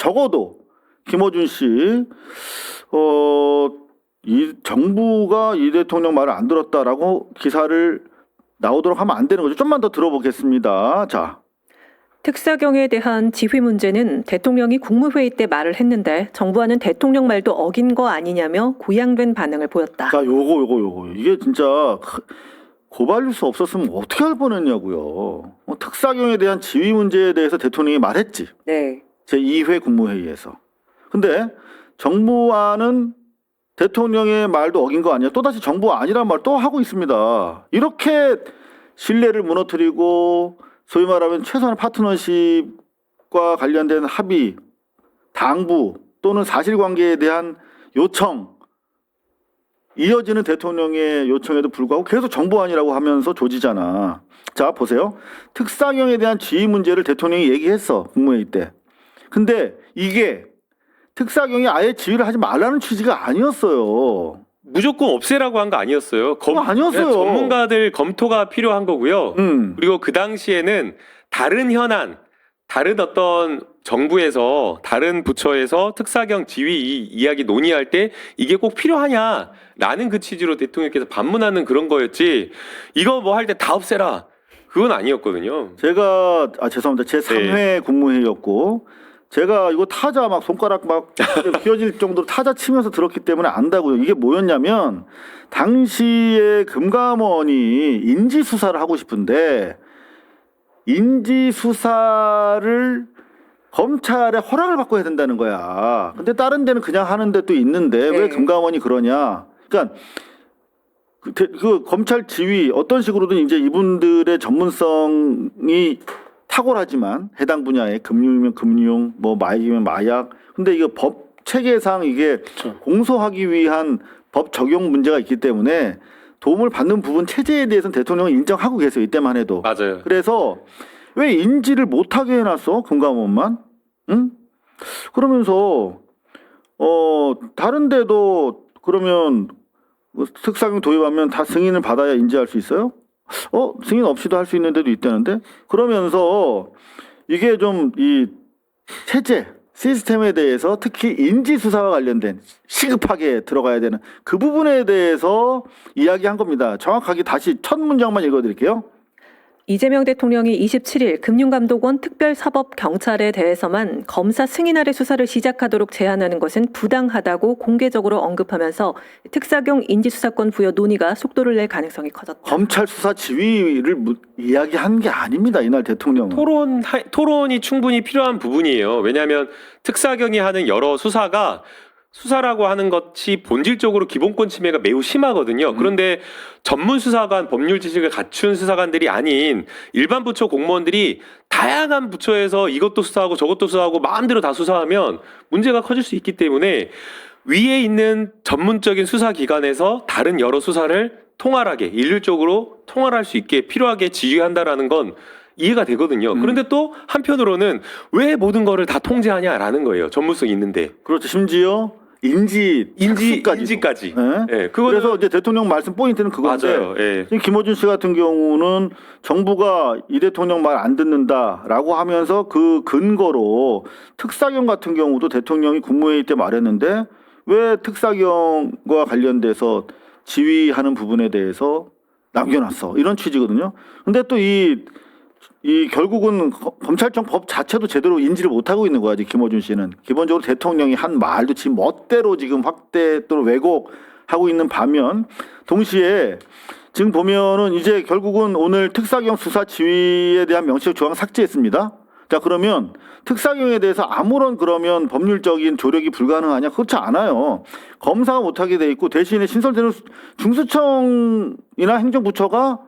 적어도 김어준 씨, 이 정부가 이 대통령 말을 안 들었다라고 기사를 나오도록 하면 안 되는 거죠. 좀만 더 들어보겠습니다. 자. 특사경에 대한 지휘 문제는 대통령이 국무회의 때 말을 했는데 정부와는 대통령 말도 어긴 거 아니냐며 고양된 반응을 보였다. 자, 요거. 이게 진짜 고발 뉴스 없었으면 어떻게 할 뻔했냐고요. 특사경에 대한 지휘 문제에 대해서 대통령이 말했지. 네. 제2회 국무회의에서. 근데 정부와는 대통령의 말도 어긴 거 아니야. 또다시 정부 아니란 말 또 하고 있습니다. 이렇게 신뢰를 무너뜨리고 소위 말하면 최소한 파트너십과 관련된 합의, 당부 또는 사실관계에 대한 요청, 이어지는 대통령의 요청에도 불구하고 계속 정보안이라고 하면서 조지잖아. 자, 보세요. 특사경에 대한 지휘 문제를 대통령이 얘기했어. 국무회의 때. 근데 이게 특사경이 아예 지휘를 하지 말라는 취지가 아니었어요. 무조건 없애라고 한 거 아니었어요. 아니었어요. 전문가들 검토가 필요한 거고요. 그리고 그 당시에는 다른 현안, 다른 어떤 정부에서 다른 부처에서 특사경 지휘 이야기 논의할 때 이게 꼭 필요하냐라는 그 취지로 대통령께서 반문하는 그런 거였지. 이거 뭐 할 때 다 없애라. 그건 아니었거든요. 제가 죄송합니다. 제 3회 국무회의였고 제가 이거 타자 막 손가락 막 휘어질 정도로 타자 치면서 들었기 때문에 안다고요. 이게 뭐였냐면 당시에 금감원이 인지 수사를 하고 싶은데 인지 수사를 검찰의 허락을 받고 해야 된다는 거야. 근데 다른 데는 그냥 하는 데도 있는데 왜 금감원이 그러냐? 그러니까 그 검찰 지휘 어떤 식으로든 이제 이분들의 전문성이 탁월하지만 해당 분야에 금융이면 금융, 뭐 마약이면 마약. 근데 이거 법 체계상 이게 그렇죠. 공소하기 위한 법 적용 문제가 있기 때문에 도움을 받는 부분 체제에 대해서는 대통령은 인정하고 계세요. 이때만 해도. 맞아요. 그래서 왜 인지를 못하게 해놨어? 금감원만? 응? 그러면서 다른 데도 그러면 특사경 도입하면 다 승인을 받아야 인지할 수 있어요? 승인 없이도 할 수 있는 데도 있다는데? 그러면서 이게 좀 이 체제, 시스템에 대해서 특히 인지수사와 관련된 시급하게 들어가야 되는 그 부분에 대해서 이야기한 겁니다. 정확하게 다시 첫 문장만 읽어드릴게요. 이재명 대통령이 27일 금융감독원 특별사법경찰에 대해서만 검사 승인 아래 수사를 시작하도록 제안하는 것은 부당하다고 공개적으로 언급하면서 특사경 인지수사권 부여 논의가 속도를 낼 가능성이 커졌다. 검찰 수사 지휘를 이야기한 게 아닙니다. 이날 대통령은. 토론이 충분히 필요한 부분이에요. 왜냐하면 특사경이 하는 여러 수사라고 하는 것이 본질적으로 기본권 침해가 매우 심하거든요. 그런데 전문 수사관, 법률 지식을 갖춘 수사관들이 아닌 일반 부처 공무원들이 다양한 부처에서 이것도 수사하고 저것도 수사하고 마음대로 다 수사하면 문제가 커질 수 있기 때문에 위에 있는 전문적인 수사기관에서 다른 여러 수사를 통할하게, 일률적으로 통할할 수 있게 필요하게 지휘한다라는 건 이해가 되거든요. 그런데 또 한편으로는 왜 모든 거를 다 통제하냐라는 거예요. 전문성 있는데. 그렇죠. 심지어 인지까지. 네. 네, 그래서 이제 대통령 말씀 포인트는 그건데 맞아요. 예. 김어준 씨 같은 경우는 정부가 이 대통령 말 안 듣는다라고 하면서 그 근거로 특사경 같은 경우도 대통령이 국무회의 때 말했는데 왜 특사경과 관련돼서 지휘하는 부분에 대해서 남겨놨어 이런 취지거든요. 근데 또 이 결국은 검찰청 법 자체도 제대로 인지를 못하고 있는 거야. 김어준 씨는 기본적으로 대통령이 한 말도 지금 멋대로 지금 확대 또는 왜곡하고 있는 반면 동시에 지금 보면은 이제 결국은 오늘 특사경 수사 지휘에 대한 명시적 조항 삭제했습니다. 자, 그러면 특사경에 대해서 아무런 그러면 법률적인 조력이 불가능하냐? 그렇지 않아요. 검사가 못하게 돼 있고 대신에 신설되는 중수청이나 행정부처가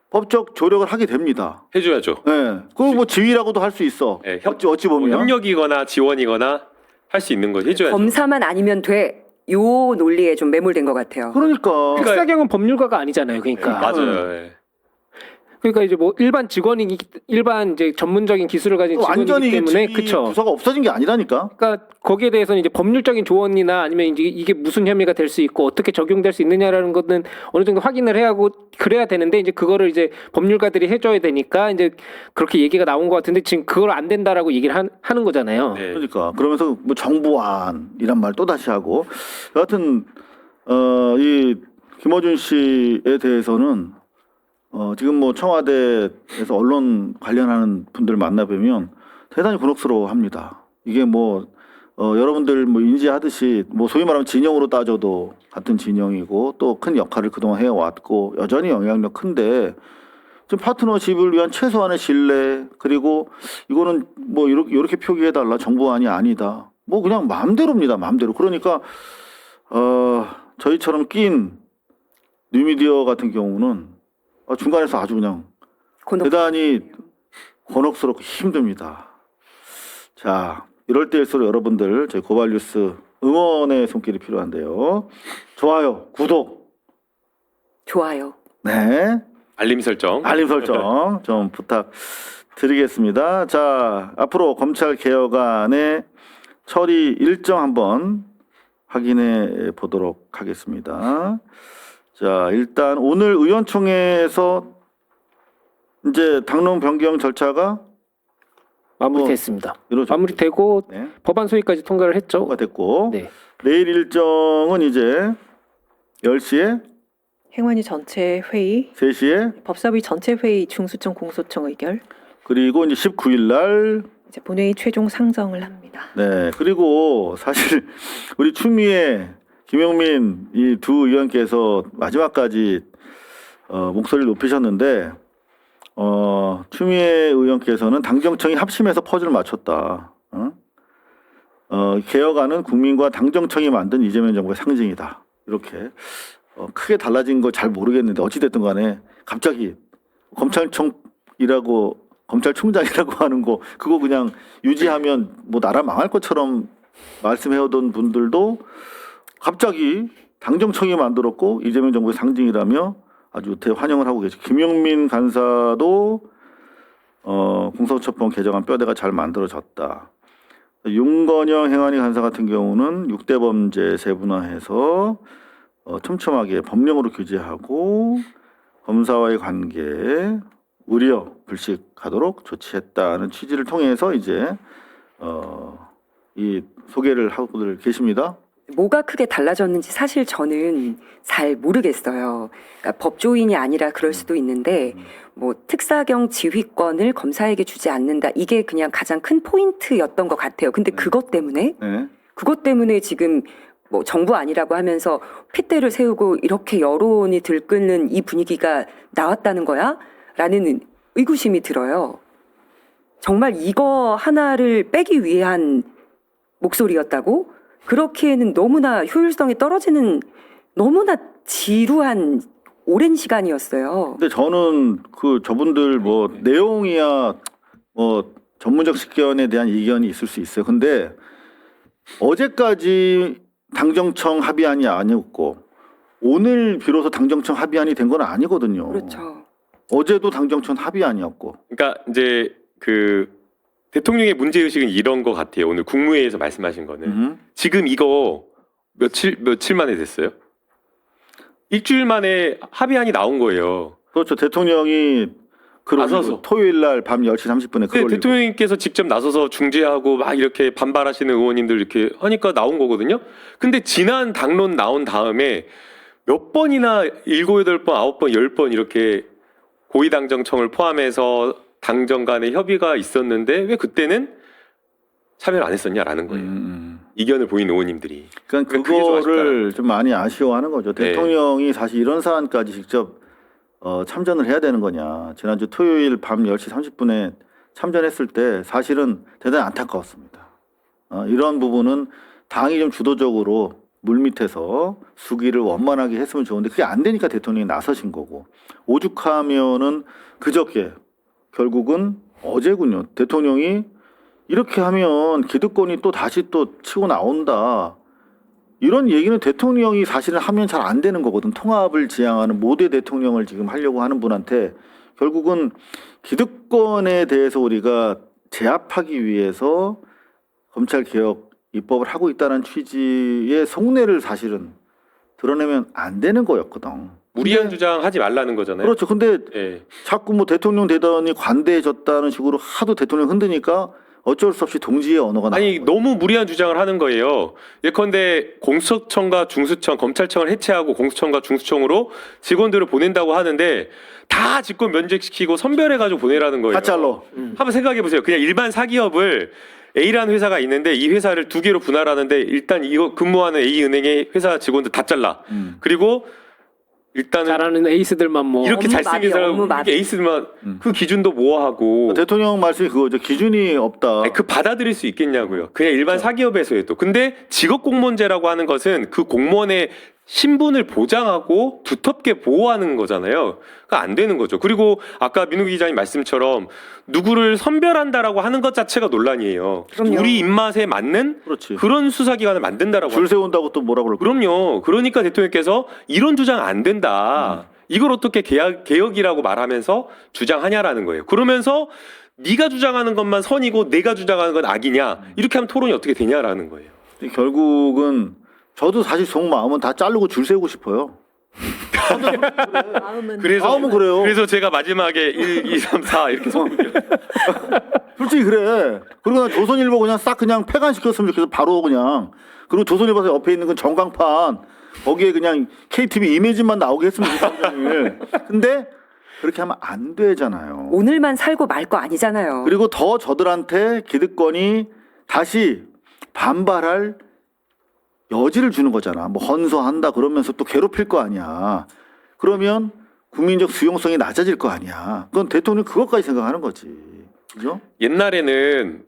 법적 조력을 하게 됩니다. 해줘야죠. 네. 그거 뭐 지휘라고도 할 수 있어. 네, 어찌 보면. 협력이거나 지원이거나 할 수 있는 거 해줘야죠. 검사만 아니면 돼. 요 논리에 좀 매몰된 것 같아요. 그러니까. 특사경은 법률가가 아니잖아요. 그러니까. 맞아요. 예. 그러니까 이제 뭐 일반 직원이 일반 이제 전문적인 기술을 가진 완전히 직원이기 때문에 이 그쵸. 부서가 없어진 게 아니라니까. 그러니까 거기에 대해서는 이제 법률적인 조언이나 아니면 이제 이게 무슨 혐의가 될 수 있고 어떻게 적용될 수 있느냐라는 것은 어느 정도 확인을 해야 하고 그래야 되는데 이제 그거를 이제 법률가들이 해줘야 되니까 이제 그렇게 얘기가 나온 것 같은데 지금 그걸 안 된다라고 얘기를 하는 거잖아요. 네. 그러니까 그러면서 뭐 정부안이란 말 또 다시 하고 여하튼 이 김어준 씨에 대해서는 지금 뭐 청와대에서 언론 관련하는 분들 만나뵈면 대단히 곤혹스러워합니다. 이게 뭐 여러분들 뭐 인지하듯이 뭐 소위 말하면 진영으로 따져도 같은 진영이고 또 큰 역할을 그동안 해왔고 여전히 영향력 큰데 지금 파트너십을 위한 최소한의 신뢰 그리고 이거는 뭐 이렇게 표기해달라 정부안이 아니다. 뭐 그냥 마음대로입니다. 마음대로. 그러니까 저희처럼 낀 뉴미디어 같은 경우는 중간에서 아주 그냥 대단히 곤혹스럽고 힘듭니다. 자, 이럴 때일수록 여러분들 저희 고발뉴스 응원의 손길이 필요한데요. 좋아요, 구독, 좋아요. 네, 알림 설정. 알림 설정 좀 부탁드리겠습니다. 자, 앞으로 검찰 개혁안의 처리 일정 한번 확인해 보도록 하겠습니다. 자, 일단 오늘 의원총회에서 이제 당론 변경 절차가 마무리됐습니다. 이루어졌- 마무리되고 네, 법안 소위까지 통과를 했죠. 통과 됐고 네. 내일 일정은 이제 10시에, 행안위 전체 회의, 3시에 법사위 전체 회의 중수청 공소청 의결, 그리고 이제 19일 날 이제 본회의 최종 상정을 합니다. 네, 그리고 사실 우리 추미애, 김용민 이 두 의원께서 마지막까지 목소리를 높이셨는데 추미애 의원께서는 당정청이 합심해서 퍼즐을 맞췄다. 개혁안은 국민과 당정청이 만든 이재명 정부의 상징이다. 이렇게 크게 달라진 걸 잘 모르겠는데 어찌됐든 간에 갑자기 검찰총장이라고 하는 거 그거 그냥 유지하면 뭐 나라 망할 것처럼 말씀해오던 분들도 갑자기 당정청이 만들었고 이재명 정부의 상징이라며 아주 대환영을 하고 계시고 김용민 간사도 공소처법 개정안 뼈대가 잘 만들어졌다. 윤건영 행안위 간사 같은 경우는 6대 범죄 세분화해서 촘촘하게 법령으로 규제하고 검사와의 관계 우려 불식하도록 조치했다는 취지를 통해서 이제 이 소개를 하고들 계십니다. 뭐가 크게 달라졌는지 사실 저는 잘 모르겠어요. 그러니까 법조인이 아니라 그럴 수도 있는데 뭐 특사경 지휘권을 검사에게 주지 않는다. 이게 그냥 가장 큰 포인트였던 것 같아요. 근데 그것 때문에 지금 뭐 정부 아니라고 하면서 핏대를 세우고 이렇게 여론이 들끓는 이 분위기가 나왔다는 거야? 라는 의구심이 들어요. 정말 이거 하나를 빼기 위한 목소리였다고? 그렇기에는 너무나 효율성이 떨어지는 너무나 지루한 오랜 시간이었어요. 근데 저는 저분들 뭐 내용이야 뭐 전문적 식견에 대한 이견이 있을 수 있어요. 근데 어제까지 당정청 합의안이 아니었고 오늘 비로소 당정청 합의안이 된 건 아니거든요. 그렇죠. 어제도 당정청 합의안이었고. 그러니까 이제 대통령의 문제 의식은 이런 것 같아요. 오늘 국무회의에서 말씀하신 거는 지금 이거 며칠 만에 됐어요? 일주일 만에 합의안이 나온 거예요. 그렇죠. 대통령이 나서서. 토요일 날 밤 10시 30분에 네, 대통령님께서 직접 나서서 중재하고 막 이렇게 반발하시는 의원님들 이렇게 하니까 나온 거거든요. 근데 지난 당론 나온 다음에 몇 번이나 7, 8번, 9번, 10번 이렇게 고위당정청을 포함해서 당정 간의 협의가 있었는데 왜 그때는 참여를 안 했었냐라는 거예요. 이견을 보인 의원님들이. 그러니까 그게 크게 그거를 좀 많이 아쉬워하는 거죠. 네. 대통령이 사실 이런 사안까지 직접 참전을 해야 되는 거냐. 지난주 토요일 밤 10시 30분에 참전했을 때 사실은 대단히 안타까웠습니다. 이런 부분은 당이 좀 주도적으로 물밑에서 수기를 원만하게 했으면 좋은데 그게 안 되니까 대통령이 나서신 거고 오죽하면은 그저께 결국은 어제군요. 대통령이 이렇게 하면 기득권이 또 다시 또 치고 나온다. 이런 얘기는 대통령이 사실은 하면 잘 안 되는 거거든. 통합을 지향하는 모대 대통령을 지금 하려고 하는 분한테 결국은 기득권에 대해서 우리가 제압하기 위해서 검찰 개혁 입법을 하고 있다는 취지의 속내를 사실은 드러내면 안 되는 거였거든. 무리한 근데- 주장 하지 말라는 거잖아요. 그렇죠. 근데 예. 자꾸 뭐 대통령 대단히 관대해졌다는 식으로 하도 대통령 흔드니까 어쩔 수 없이 동지의 언어가 나오는 아니 거예요. 너무 무리한 주장을 하는 거예요. 예컨대 공수처청과 중수청, 검찰청을 해체하고 공수청과 중수청으로 직원들을 보낸다고 하는데 다 직권 면책시키고 선별해가지고 보내라는 거예요. 다 잘라. 한번 생각해 보세요. 그냥 일반 사기업을 A라는 회사가 있는데 이 회사를 두 개로 분할하는데 일단 이거 근무하는 A 은행의 회사 직원들 다 잘라. 그리고 일단은 잘하는 에이스들만 뭐 이렇게 업무 잘생긴 마비, 사람 업무 마비. 이렇게 에이스들만 그 기준도 모호하고 대통령 말씀이 그거죠. 기준이 없다. 아니, 그 받아들일 수 있겠냐고요. 그냥 일반 사기업에서 해도. 근데 직업공무원제라고 하는 것은 그 공무원의 신분을 보장하고 두텁게 보호하는 거잖아요. 그러니까 안 되는 거죠. 그리고 아까 민우 기자님 말씀처럼 누구를 선별한다라고 하는 것 자체가 논란이에요. 그럼요. 우리 입맛에 맞는 그렇지. 그런 수사기관을 만든다라고. 줄 세운다고 또 뭐라 그럴 거야. 그럼요. 그러니까 대통령께서 이런 주장 안 된다. 이걸 어떻게 개혁이라고 말하면서 주장하냐라는 거예요. 그러면서 네가 주장하는 것만 선이고 내가 주장하는 건 악이냐. 이렇게 하면 토론이 어떻게 되냐라는 거예요. 결국은 저도 사실 속마음은 다 자르고 줄 세우고 싶어요. 마음은 마음은 그래요. 그래서 제가 마지막에 1, 2, 3, 4 이렇게 선곡해요. 솔직히 그래. 그리고 난 조선일보 그냥 싹 그냥 폐간시켰으면 좋겠어. 바로 그냥. 그리고 조선일보 옆에 있는 건 전광판. 거기에 그냥 KTV 이미지만 나오게 했으면 좋겠어요. 근데 그렇게 하면 안 되잖아요. 오늘만 살고 말 거 아니잖아요. 그리고 더 저들한테 기득권이 다시 반발할 여지를 주는 거잖아. 뭐 헌소한다 그러면서 또 괴롭힐 거 아니야. 그러면 국민적 수용성이 낮아질 거 아니야. 그건 대통령 그것까지 생각하는 거지. 그죠? 옛날에는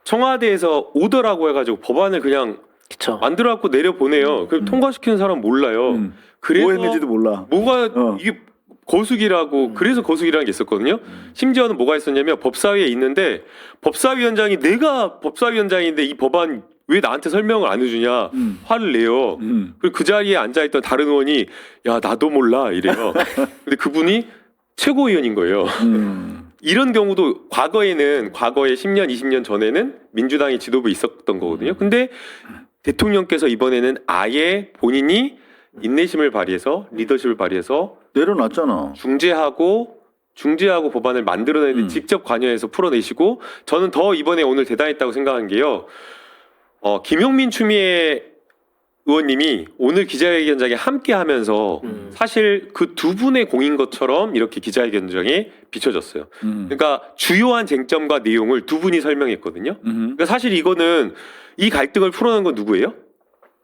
청와대에서 오더라고 해가지고 법안을 그냥 그쵸. 만들어갖고 내려보내요. 그럼 통과시키는 사람 몰라요. 그래서 뭐 했는지도 몰라. 뭐가 어. 이게 거수기라고 그래서 거수기라는 게 있었거든요. 심지어는 뭐가 있었냐면 법사위에 있는데 법사위원장이 내가 법사위원장인데 이 법안 왜 나한테 설명을 안 해주냐 화를 내요. 그리고 그 자리에 앉아있던 다른 의원이 야 나도 몰라 이래요. 근데 그분이 최고위원인 거예요. 이런 경우도 과거에 10년 20년 전에는 민주당의 지도부 있었던 거거든요. 근데 대통령께서 이번에는 아예 본인이 인내심을 발휘해서 리더십을 발휘해서 내려놨잖아. 중재하고 법안을 만들어내는데 직접 관여해서 풀어내시고 저는 더 이번에 오늘 대단했다고 생각한 게요. 김용민 추미애 의원님이 오늘 기자회견장에 함께하면서 사실 그 두 분의 공인 것처럼 이렇게 기자회견장에 비춰졌어요. 그러니까 주요한 쟁점과 내용을 두 분이 설명했거든요. 그러니까 사실 이거는 이 갈등을 풀어낸 건 누구예요?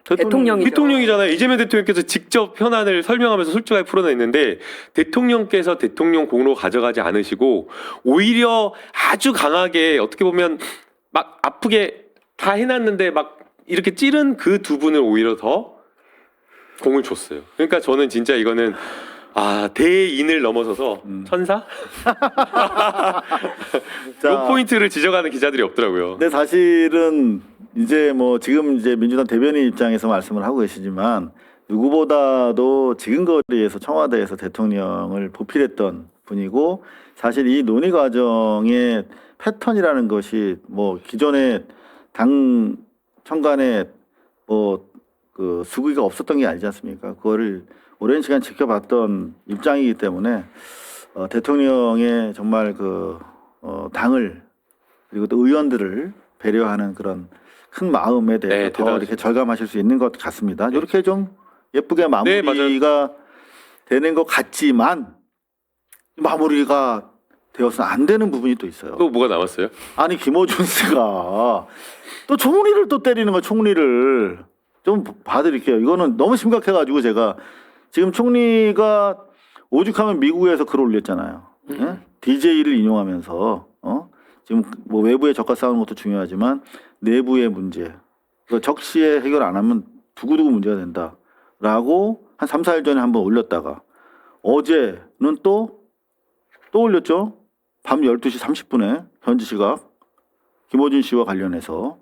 대통령이죠. 대통령이잖아요. 이재명 대통령께서 직접 현안을 설명하면서 솔직하게 풀어냈는데 대통령께서 대통령 공으로 가져가지 않으시고 오히려 아주 강하게 어떻게 보면 막 아프게 다 해놨는데 막 이렇게 찌른 그 두 분을 오히려 더 공을 줬어요. 그러니까 저는 진짜 이거는 대인을 넘어서서 천사? 이 포인트를 지적하는 기자들이 없더라고요. 근데 사실은 이제 뭐 지금 이제 민주당 대변인 입장에서 말씀을 하고 계시지만 누구보다도 지근거리에서 청와대에서 대통령을 보필했던 분이고 사실 이 논의 과정의 패턴이라는 것이 뭐 기존의 당 청간에 뭐 그 수기가 없었던 게 아니지 않습니까? 그거를 오랜 시간 지켜봤던 입장이기 때문에 대통령의 정말 당을 그리고 또 의원들을 배려하는 그런 큰 마음에 대해서 네, 더 대단하십니다. 이렇게 절감하실 수 있는 것 같습니다. 이렇게 좀 예쁘게 마무리가 되는 것 같지만 마무리가 되어서 안 되는 부분이 또 있어요. 또 뭐가 남았어요? 아니 김어준 씨가 또 총리를 또 때리는 거야. 총리를 좀 봐드릴게요. 이거는 너무 심각해가지고 제가 지금 총리가 오죽하면 미국에서 글 올렸잖아요. 예? DJ를 인용하면서 지금 뭐 외부의 적과 싸우는 것도 중요하지만 내부의 문제, 적시에 해결 안 하면 두고두고 문제가 된다라고 한 3, 4일 전에 한번 올렸다가 어제는 또 올렸죠. 밤 12시 30분에 현지 시각 김어준 씨와 관련해서